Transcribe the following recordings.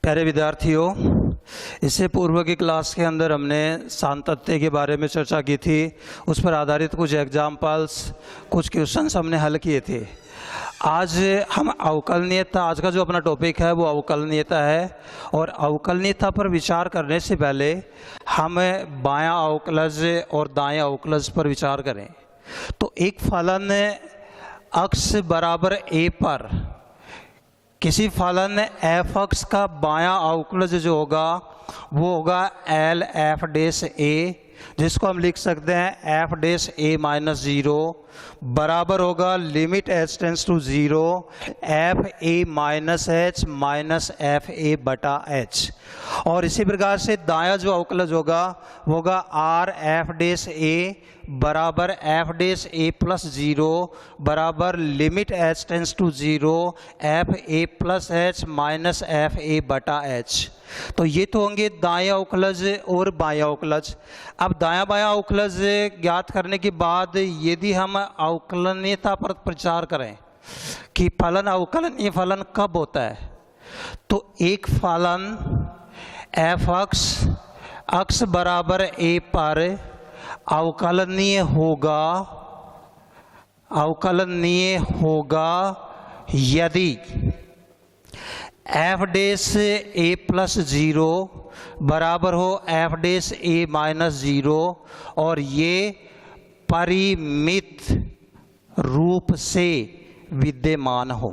प्यारे विद्यार्थियों, इससे पूर्व की क्लास के अंदर हमने सातत्य के बारे में चर्चा की थी। उस पर आधारित कुछ एग्जाम्पल्स, कुछ क्वेश्चंस हमने हल किए थे। आज हम अवकलनीयता, आज का जो अपना टॉपिक है वो अवकलनीयता है। और अवकलनीयता पर विचार करने से पहले हम बायां अवकलज और दायां अवकलज पर विचार करें। तो एक फलन अक्ष बराबर ए पर किसी फलन एफ अक्ष का बायां अवकलज जो होगा वो होगा एल एफ डैश ए, जिसको हम लिख सकते हैं f dash a minus zero बराबर होगा limit h tends to zero f a minus f a बटा एच। और इसी प्रकार से दायां जो अवकलज होगा वो होगा आर एफ डैश ए बराबर f dash a plus zero बराबर limit h tends to zero f a plus h minus f a बटा एच। तो ये तो होंगे दायां अवकलज और बायां अवकलज। अब दायां बायां अवकलज ज्ञात करने के बाद यदि हम अवकलनीयता पर विचार करें कि फलन अवकलनीय फलन कब होता है, तो एक फलन एफ अक्ष बराबर ए पर अवकलनीय होगा यदि F dash a plus zero बराबर हो F dash a minus zero और ये परिमित रूप से विद्यमान हो।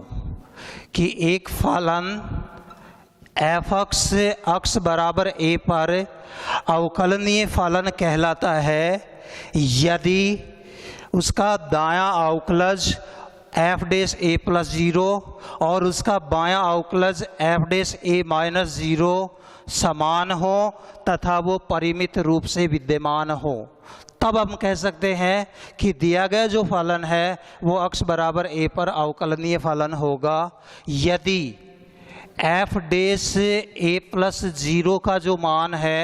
कि एक फलन एफ अक्ष बराबर ए पर अवकलनीय फलन कहलाता है यदि उसका दायां अवकलज F dash a plus zero और उसका बायां अवकलज F dash a minus zero समान हो तथा वो परिमित रूप से विद्यमान हो। तब हम कह सकते हैं कि दिया गया जो फलन है वो अक्ष बराबर ए पर अवकलनीय फलन होगा यदि F dash a plus zero का जो मान है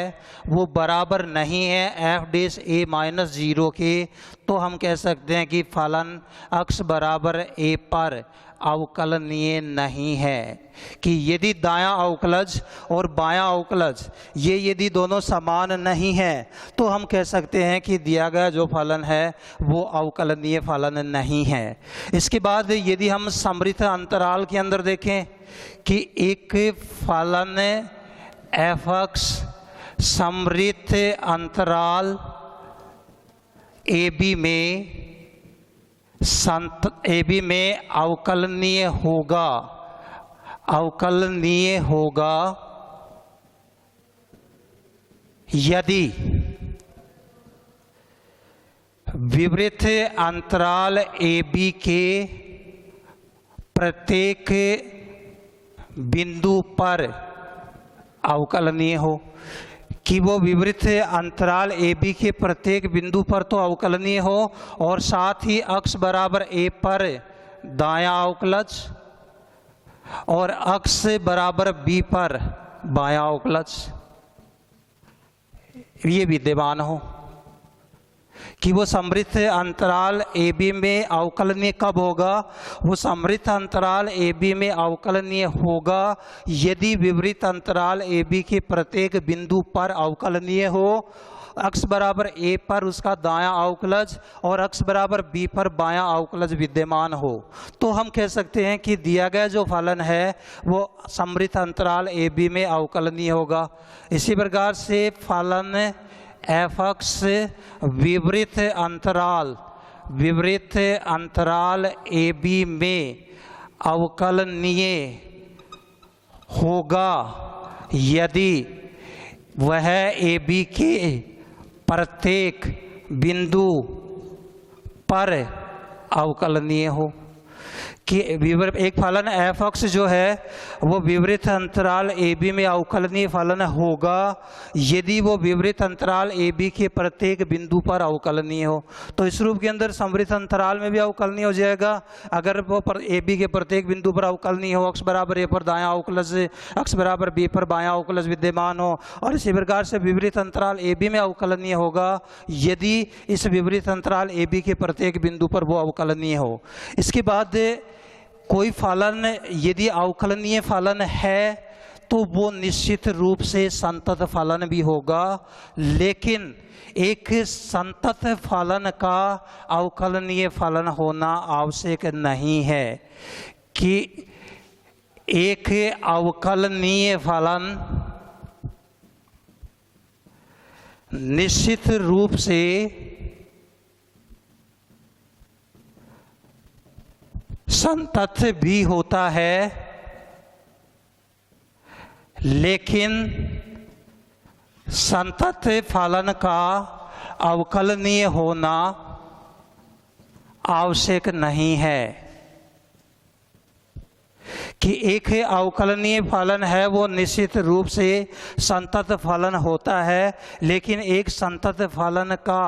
वो बराबर नहीं है F dash a minus zero के। तो हम कह सकते हैं कि फलन अक्ष बराबर ए पर अवकलनीय नहीं है। कि यदि दायां अवकलज और बायां अवकलज ये यदि दोनों समान नहीं है तो हम कह सकते हैं कि दिया गया जो फलन है वो अवकलनीय फलन नहीं है। इसके बाद यदि हम समृद्ध अंतराल के अंदर देखें कि एक फलन एफ अक्ष समृद्ध अंतराल ए बी में अवकलनीय होगा यदि विवृत अंतराल ए बी के प्रत्येक बिंदु पर अवकलनीय हो। कि वो विवृत अंतराल ए बी के प्रत्येक बिंदु पर तो अवकलनीय हो और साथ ही अक्ष बराबर ए पर दायां अवकलज और अक्ष बराबर बी पर बायां अवकलज ये विद्यमान हो। कि वो समृद्ध अंतराल ए बी में अवकलनीय कब होगा? वो समृद्ध अंतराल ए बी में अवकलनीय होगा यदि विवृत अंतराल ए बी के प्रत्येक बिंदु पर अवकलनीय हो, अक्ष बराबर ए पर उसका दायां अवकलज और अक्ष बराबर बी पर बायां अवकलज विद्यमान हो। तो हम कह सकते हैं कि दिया गया जो फलन है वो समृद्ध अंतराल ए बी में अवकलनीय होगा। इसी प्रकार से फलन एफ अक्ष विवृत अंतराल ए बी में अवकलनीय होगा यदि वह ए बी के प्रत्येक बिंदु पर अवकलनीय हो। कि एक फलन एफ अक्ष जो है वो विवृत अंतराल ए बी में अवकलनीय फलन होगा यदि वो विवृत अंतराल ए बी के प्रत्येक बिंदु पर अवकलनीय हो। तो इस रूप के अंदर समृद्ध अंतराल में भी अवकलनीय हो जाएगा अगर वो ए बी के प्रत्येक बिंदु पर अवकलनीय हो, अक्ष बराबर ए पर दायां अवकलज अक्ष बराबर बी पर बायां अवकलज विद्यमान हो। और इसी प्रकार से विवृत अंतराल ए बी में अवकलनीय होगा यदि इस विवृत अंतराल ए बी के प्रत्येक बिंदु पर वो अवकलनीय हो। इसके बाद कोई फलन यदि अवकलनीय फलन है तो वो निश्चित रूप से संतत फलन भी होगा, लेकिन एक संतत फलन का अवकलनीय फलन होना आवश्यक नहीं है कि एक अवकलनीय फलन निश्चित रूप से संतत भी होता है, लेकिन संतत फलन का अवकलनीय होना आवश्यक नहीं है। कि एक अवकलनीय फलन है वो निश्चित रूप से संतत फलन होता है, लेकिन एक संतत फलन का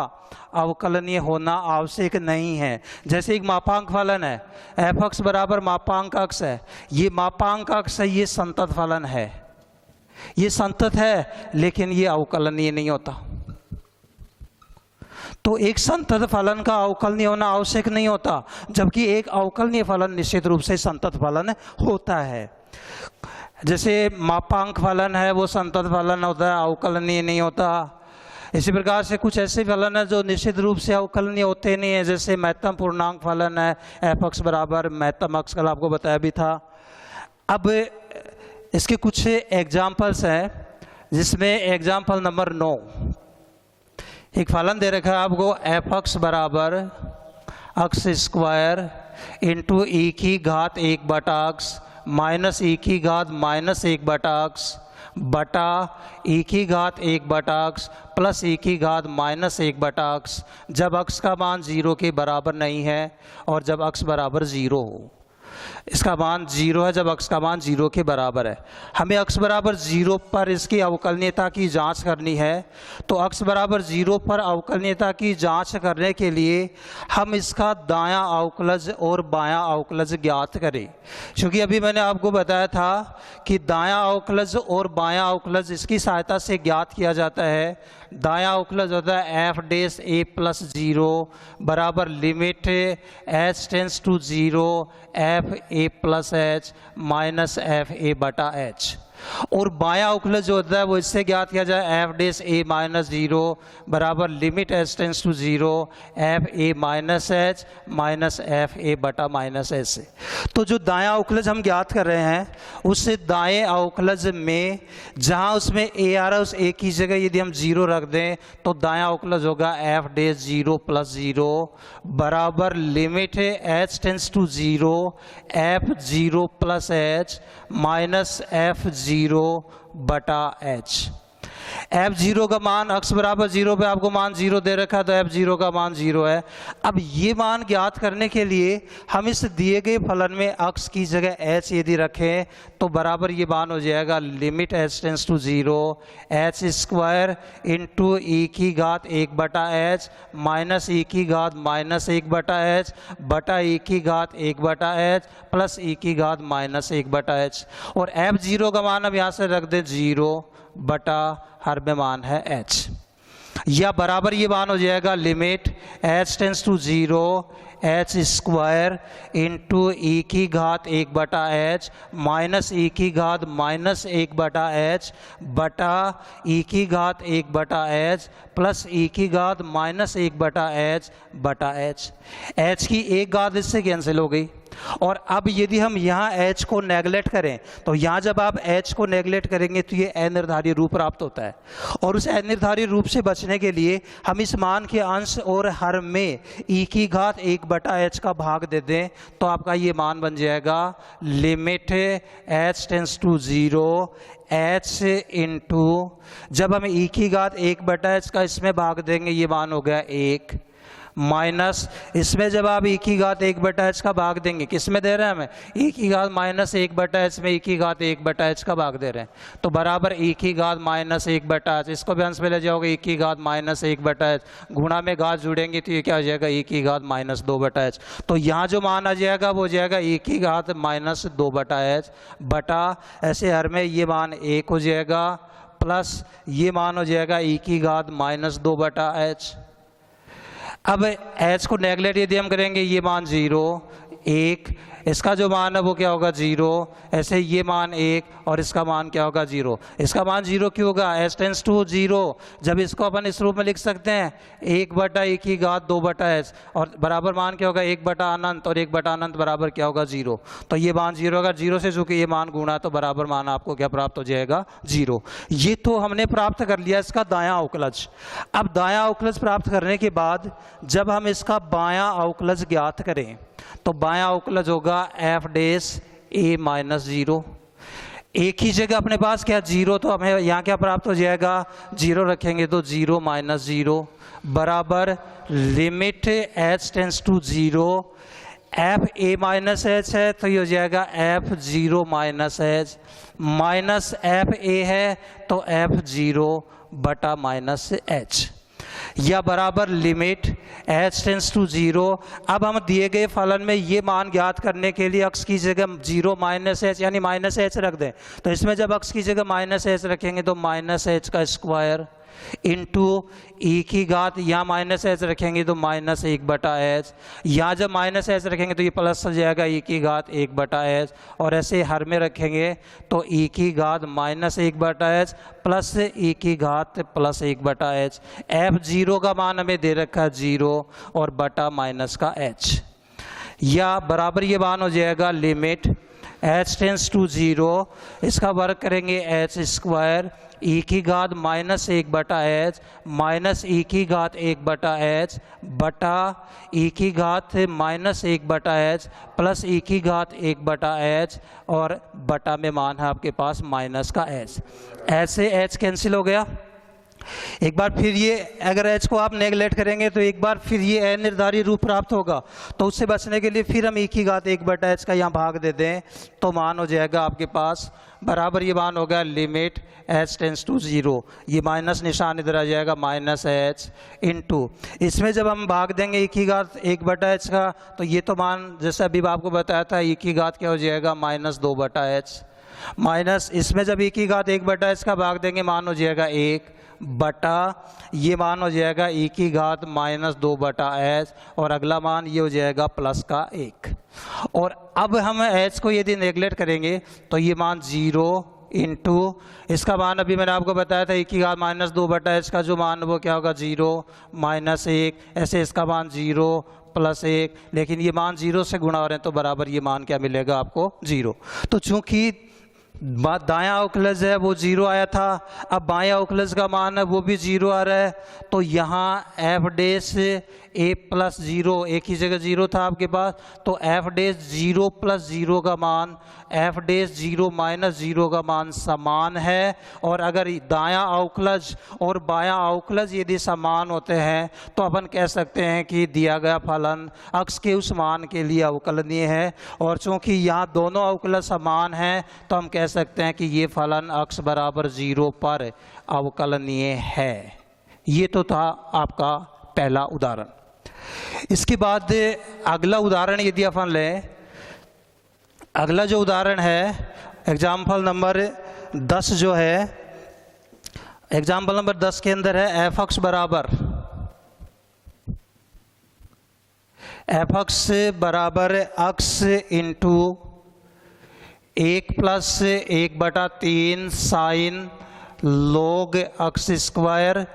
अवकलनीय होना आवश्यक नहीं है। जैसे एक मापांक फलन है, एफ अक्स बराबर मापांक अक्स है, ये मापांक अक्स है, ये संतत फलन है, ये संतत है, लेकिन ये अवकलनीय नहीं होता। तो एक संतत फलन का अवकलनीय होना आवश्यक नहीं होता, जबकि एक अवकलनीय फलन निश्चित रूप से संतत फलन होता है। जैसे मापांक फलन है वो संतत फलन होता है, अवकलनीय नहीं होता। इसी प्रकार से कुछ ऐसे फलन है जो निश्चित रूप से अवकलनीय होते नहीं है, जैसे महत्तम पूर्णांक फलन है, एफ अक्स बराबर महत्तम अक्स, कल आपको बताया भी था। अब इसके कुछ एग्जाम्पल्स हैं, जिसमें एग्जाम्पल नंबर 9, एक फलन दे रखा है आपको, एफ अक्स बराबर अक्स स्क्वायर इंटू ई की घात 1/x माइनस ई की घात माइनस 1/x बटा ई की घात 1/x प्लस ई की घात माइनस 1/x, जब x का मान 0 के बराबर नहीं है और जब x बराबर 0 हो। इसका मान 0 है जब x का मान 0 के बराबर है। हमें x बराबर 0 पर इसकी अवकलनीयता की जांच करनी है। तो x बराबर 0 पर अवकलनीयता की जांच करने के लिए हम इसका दायां अवकलज और बायां अवकलज ज्ञात करें। क्योंकि अभी मैंने आपको बताया था कि दायां अवकलज और बायां अवकलज इसकी सहायता से ज्ञात किया जाता है। दायां अवकलज होता है एफ डेस ए प्लस 0 बराबर limit h tends to 0 f a plus h minus f a बटा एच। और बायां अवकलज जो होता है वो इससे ज्ञात किया जाए एफ डेस ए माइनस 0 बराबर limit h tends to 0 f a minus h minus f a बटा माइनस एच से। तो जो दायां अवकलज हम ज्ञात कर रहे हैं उससे दाएं अवकलज में जहां उसमें ए आ रहा है उस ए की जगह यदि हम 0 रख दें तो दायां अवकलज होगा एफ डेस 0 प्लस 0 बराबर limit h tends to 0 f 0 plus h minus f 0 बटा एच। f0 का मान x बराबर 0 पे आपको मान 0 दे रखा है, तो f0 का मान 0 है। अब ये मान ज्ञात करने के लिए हम इस दिए गए फलन में x की जगह h यदि रखें तो बराबर ये मान हो जाएगा limit h tends to 0 h square into e की घात 1/h माइनस ई की घात माइनस 1/h बटा ई की घात 1/h प्लस ई की घात माइनस 1/h। और f0 का मान हम यहाँ से रख दें 0 बटा हर में मान है h, या बराबर ये मान हो जाएगा limit h tends to 0 h square into e की घात 1/h माइनस ई की घात माइनस 1/h बटा ई की घात 1/h प्लस ई की घात माइनस 1/h बटा h। h की एक घात इससे कैंसिल हो गई। और अब यदि हम यहाँ h को नेगलेक्ट करें तो यहाँ जब आप h को नेगलेक्ट करेंगे तो ये अनिर्धारित रूप प्राप्त होता है। और उस अनिर्धारित रूप से बचने के लिए हम इस मान के अंश और हर में e की घात 1/h का भाग दे दें तो आपका ये मान बन जाएगा limit h tends to 0 h into, जब हम e की घात 1/h का इसमें भाग देंगे ये मान हो गया 1 माइनस इसमें जब आप e की घात 1/h का भाग देंगे, किस में दे रहे हैं हमें e की घात माइनस 1/h में e की घात 1/h का भाग दे रहे हैं तो बराबर e की घात माइनस 1/h, इसको भी अंश में ले जाओगे e की घात माइनस 1/h, गुणा में घात जुड़ेंगे तो ये क्या हो जाएगा e की घात माइनस 2/h। तो यहाँ जो मान आ जाएगा वो हो जाएगा e की घात माइनस 2/h बटा ऐसे हर में ये मान 1 हो जाएगा प्लस ये मान हो जाएगा e की घात माइनस 2/h। अब h को नेगलेक्ट यदि हम करेंगे ये मान 0 1 इसका जो मान है वो क्या होगा 0, ऐसे ये मान 1 और इसका मान क्या होगा 0। इसका मान 0 क्यों होगा, h टेंड्स टू 0। जब इसको अपन इस रूप में लिख सकते हैं 1/1 2/h और बराबर मान क्या होगा 1/अनंत और 1/अनंत बराबर क्या होगा 0। तो ये मान 0 होगा, 0 से चूंकि ये मान गुणा तो बराबर मान आपको क्या प्राप्त हो जाएगा 0। ये तो हमने प्राप्त कर लिया इसका दायां अवकलज। अब दायां अवकलज प्राप्त करने के बाद जब हम इसका बायां अवकलज ज्ञात करें तो बायां अवकलज होगा f डैश a माइनस 0। एक ही जगह अपने पास क्या 0, तो हमें यहाँ क्या प्राप्त हो जाएगा 0 रखेंगे तो 0 माइनस 0 बराबर limit h tends to 0 f a minus h है तो ये हो जाएगा f 0 minus h minus f a है तो f 0 बटा माइनस h या बराबर लिमिट h टेंड्स टू 0। अब हम दिए गए फलन में ये मान ज्ञात करने के लिए x की जगह 0 माइनस h यानी माइनस h रख दें, तो इसमें जब x की जगह माइनस h रखेंगे तो माइनस h का स्क्वायर इंटू e की घात, यहाँ माइनस h रखेंगे तो माइनस 1/h, यहाँ जब माइनस h रखेंगे तो ये प्लस हो जाएगा e की घात 1/h और ऐसे हर में रखेंगे तो e की घात माइनस 1/h प्लस e की घात प्लस 1/h। f 0 का मान हमें दे रखा है 0 और बटा माइनस का h या बराबर ये मान हो जाएगा लिमिट h टेंड्स टू 0, इसका वर्ग करेंगे h स्क्वायर e की घात माइनस 1/h माइनस e की घात 1/h बटा e की घात माइनस 1/h प्लस e की घात 1/h और बटा में मान है आपके पास माइनस का h। ऐसे h कैंसिल हो गया। एक बार फिर ये अगर h को आप नेगलेक्ट करेंगे तो एक बार फिर ये अनिर्धारित रूप प्राप्त होगा, तो उससे बचने के लिए फिर हम e की घात 1/h का यहाँ भाग दे दें तो मान हो जाएगा आपके पास बराबर ये मान होगा लिमिट h टेंड्स टू 0, ये माइनस निशान इधर आ जाएगा माइनस h इंटू इसमें जब हम भाग देंगे e की घात 1/h का तो ये तो मान जैसे अभी आपको बताया था e की घात क्या हो जाएगा माइनस 2/h माइनस इसमें जब e की घात 1/h का भाग देंगे मान हो जाएगा 1 बटा ये मान हो जाएगा e की घात माइनस 2/h और अगला मान ये हो जाएगा प्लस का 1। और अब हम h को यदि नेगलेक्ट करेंगे तो ये मान 0 इंटू इसका मान अभी मैंने आपको बताया था e की घात माइनस 2/h का जो मान वो क्या होगा 0 माइनस 1, ऐसे इसका मान 0 प्लस 1, लेकिन ये मान 0 से गुणा हो रहे हैं तो बराबर ये मान क्या मिलेगा आपको 0। तो चूंकि दायां अवकलज है वो 0 आया था, अब बायां अवकलज का मान है वो भी 0 आ रहा है, तो यहाँ f डैश a प्लस 0 एक ही जगह 0 था आपके पास, तो f डैश 0 प्लस 0 का मान f डैश 0 माइनस 0 का मान समान है। और अगर दायां अवकलज और बायां अवकलज यदि समान होते हैं तो अपन कह सकते हैं कि दिया गया फलन अक्ष के उस मान के लिए अवकलनीय है। और चूंकि यहाँ दोनों अवकलज समान हैं तो हम कह सकते हैं कि ये फलन अक्ष बराबर 0 पर अवकलनीय है। ये तो था आपका पहला उदाहरण। इसके बाद अगला उदाहरण यदि अपन लें, अगला जो उदाहरण है एग्जाम्पल नंबर 10 जो है, एग्जाम्पल नंबर 10 के अंदर है एफ अक्स बराबर अक्स इंटू 1 प्लस 1/3 साइन log अक्स स्क्वायर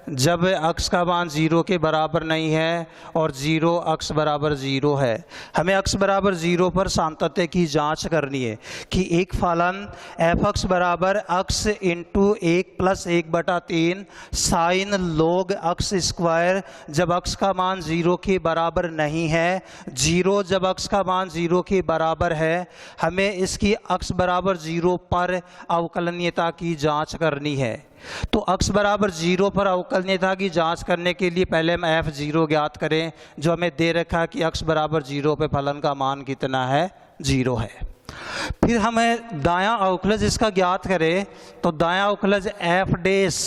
जब अक्स का मान 0 के बराबर नहीं है और 0 अक्स बराबर 0 है। हमें अक्स बराबर 0 पर सातत्य की जांच करनी है कि एक फलन एफ अक्स बराबर अक्स इंटू 1 प्लस 1/3 साइन log अक्स स्क्वायर जब अक्स का मान 0 के बराबर नहीं है, 0 जब अक्स का मान 0 के बराबर है, हमें इसकी अक्स बराबर 0 पर अवकलनीयता की जांच करनी है। तो अक्स बराबर 0 पर अवकलनीयता की जांच करने के लिए पहले हम f0 ज्ञात करें जो हमें दे रखा है कि अक्स बराबर 0 पे फलन का मान कितना है 0 है। फिर हमें दायां अवकलज इसका ज्ञात करें तो दायां अवकलज f डैश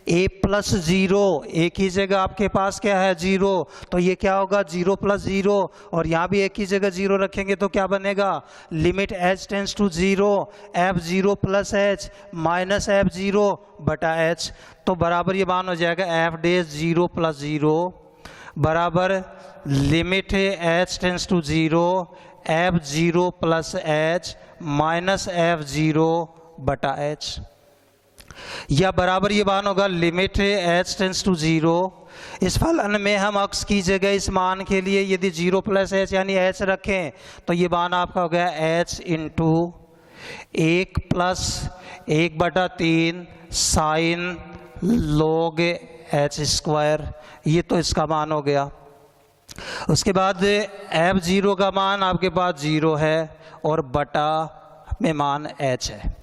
a प्लस 0, एक ही जगह आपके पास क्या है 0, तो ये क्या होगा 0 प्लस 0 और यहाँ भी एक ही जगह 0 रखेंगे तो क्या बनेगा limit h tends to 0 f0 plus h minus f0 बटा h। तो बराबर ये मान हो जाएगा f डैश 0 प्लस 0 बराबर limit h tends to 0 F0 plus H minus F0 बटा H, या बराबर ये मान होगा लिमिट H टेंस टू 0। इस फलन में हम x की जगह इस मान के लिए यदि 0 प्लस H यानी H रखें तो ये मान आपका हो गया H into 1 plus 1/3 sine log H square, ये तो इसका मान हो गया। उसके बाद F0 का मान आपके पास 0 है और बटा में मान H है,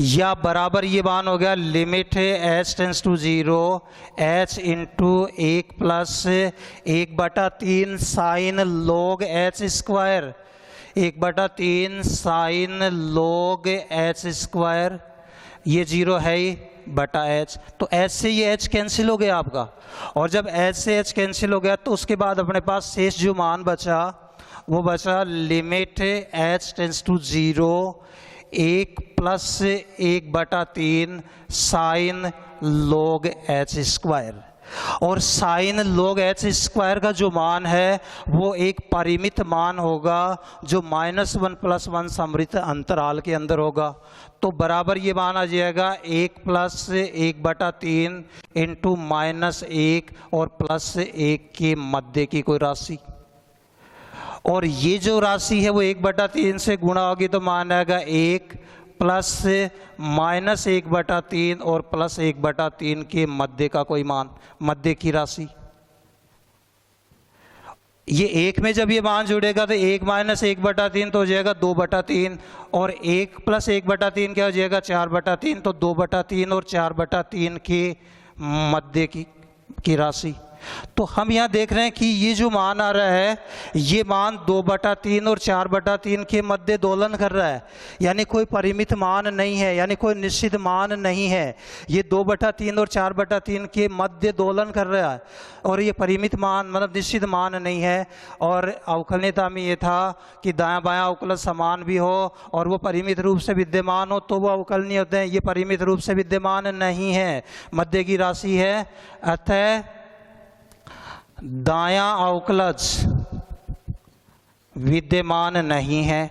या बराबर ये मान हो गया limit H tends to 0 H into 1 plus 1/3 sine log H square, 1/3 sine log H square, ये 0 है ही बटा H, तो H से ये H कैंसिल हो गया आपका, और जब H से H कैंसिल हो गया तो उसके बाद अपने पास शेष जो मान बचा वो बचा limit H tends to 0 1 plus 1/3 sine log H square, और साइन log H स्क्वायर का जो मान है वो एक परिमित मान होगा जो -1 + 1 समृत अंतराल के अंदर होगा, तो बराबर ये मान आ जाएगा 1 प्लस 1/3 इंटू -1 और +1 के मध्य की कोई राशि, और ये जो राशि है वो 1/3 से गुणा होगी तो मान आएगा 1 प्लस -1/3 और +1/3 के मध्य का कोई मान, मध्य की राशि। ये 1 में जब ये मान जुड़ेगा तो 1 - 1/3 तो हो जाएगा 2/3, और 1 + 1/3 क्या हो जाएगा 4/3, तो 2/3 और 4/3 के मध्य की राशि। तो हम यहाँ देख रहे हैं कि ये जो मान आ रहा है ये मान 2/3 और 4/3 के मध्य दोलन कर रहा है, यानी कोई परिमित मान नहीं है, यानी कोई निश्चित मान नहीं है, ये 2/3 और 4/3 के मध्य दोलन कर रहा है, और ये परिमित मान मतलब निश्चित मान नहीं है। और अवकलनीयता में ये था कि दायां बायां अवकलज समान भी हो और वो परिमित रूप से विद्यमान हो तो वो अवकलनीय होते हैं, ये परिमित रूप से विद्यमान नहीं है, मध्य की राशि है, अतः दायां अवकलज विद्यमान नहीं है।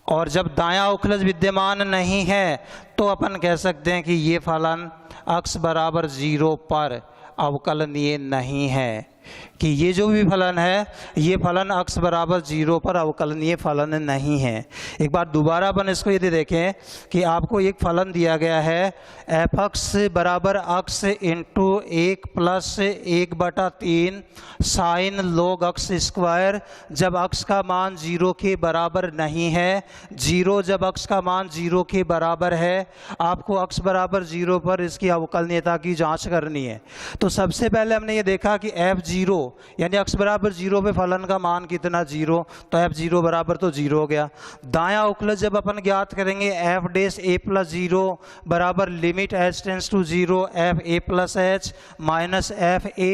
और जब दायां अवकलज विद्यमान नहीं है तो अपन कह सकते हैं कि ये फलन x बराबर 0 पर अवकलनीय नहीं है, कि ये जो भी फलन है ये फलन x बराबर 0 पर अवकलनीय फलन नहीं है। एक बार दोबारा अपन इसको यदि देखें कि आपको एक फलन दिया गया है f(x) बराबर x into 1 plus 1/3 sine log x square, जब x का मान 0 के बराबर नहीं है, 0 जब x का मान 0 के बराबर है, आपको x बराबर 0 पर इसकी अवकलनीयता की जांच करनी है। तो सबसे पहले हमने ये देखा कि f0 यानी x बराबर 0 पे फलन का मान कितना 0, तो f0 बराबर तो 0 हो गया। दायां अवकलज जब अपन ज्ञात करेंगे f' a + 0 बराबर limit h tends to 0 f a + h minus f a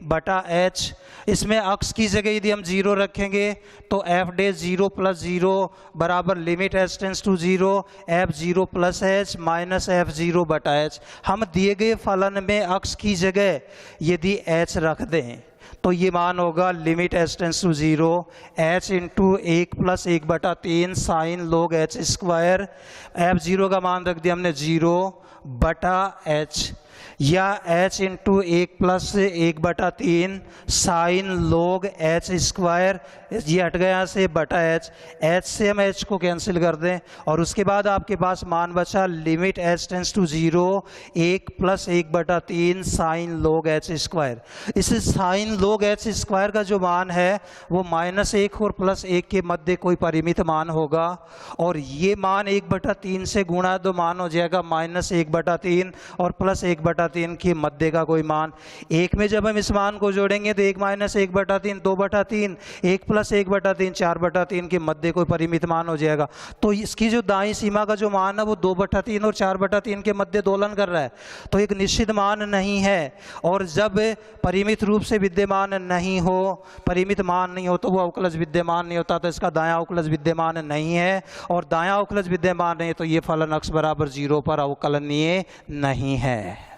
बटा h, इसमें x की जगह यदि हम 0 रखेंगे तो f' 0 + 0 बराबर limit h tends to 0 f0 + h minus f0 बटा h। हम दिए गए फलन में x की जगह यदि h रख दें तो ये मान होगा limit h tends to 0 h into 1 plus 1/3 sine log h square, f0 का मान रख दिया हमने 0 बटा h, या h into 1 plus 1/3 sine log h square, ये हट गया यहाँ से बटा h, h से हम h को कैंसिल कर दें और उसके बाद आपके पास मान बचा limit h tends to 0 1 plus 1/3 sine log h square. इस साइन log h स्क्वायर का जो मान है वो -1 और +1 के मध्य कोई परिमित मान होगा, और ये मान 1/3 से गुणा तो मान हो जाएगा -1/3 और +1/3 के मध्य का कोई मान। एक में जब हम इस मान को जोड़ेंगे तो 1 - 1/3 2/3, 1 + 1/3 4/3 के मध्य कोई परिमित मान हो जाएगा। तो इसकी जो दाईं सीमा का जो मान है वो 2/3 और 4/3 के मध्य दोलन कर रहा है, तो एक निश्चित मान नहीं है। और जब परिमित रूप से विद्यमान नहीं हो, परिमित मान नहीं हो, तो वो अवकलज विद्यमान नहीं होता, तो इसका दायां अवकलज विद्यमान नहीं है, और दायां अवकलज विद्यमान नहीं है तो ये फलन x बराबर 0 पर अवकलनीय नहीं है।